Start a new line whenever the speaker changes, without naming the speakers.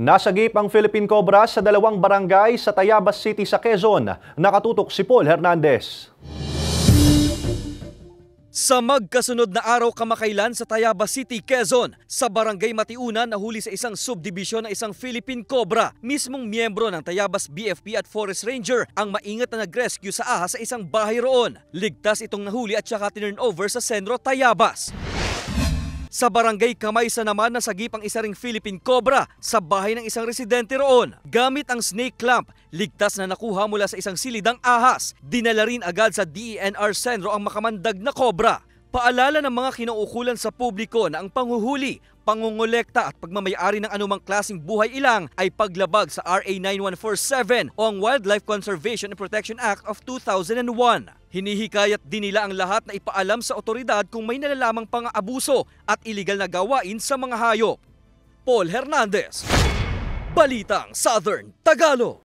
Nasagip ang Philippine Cobra sa dalawang barangay sa Tayabas City sa Quezon. Nakatutok si Paul Hernandez.
Sa magkasunod na araw kamakailan sa Tayabas City, Quezon, sa Barangay Matiunan nahuli sa isang subdivision ng isang Philippine Cobra. Mismong miyembro ng Tayabas BFP at Forest Ranger ang maingat na nag-rescue sa ahas sa isang bahay roon. Ligtas itong nahuli at saka tinurn over sa Sendro Tayabas. Sa Barangay Kamaysa naman nasagip ang isa ring Philippine Cobra sa bahay ng isang residente roon. Gamit ang snake clamp, ligtas na nakuha mula sa isang silidang ahas. Dinala rin agad sa DENR Sendro ang makamandag na cobra. Paalala ng mga kinauukulan sa publiko na ang panghuhuli, pangungolekta at pagmamayari ng anumang klaseng buhay ilang ay paglabag sa RA 9147 o ang Wildlife Conservation and Protection Act of 2001. Hinihikayat din nila ang lahat na ipaalam sa otoridad kung may nalalamang pang-aabuso at iligal na gawain sa mga hayop. Paul Hernandez, Balitang Southern Tagalog.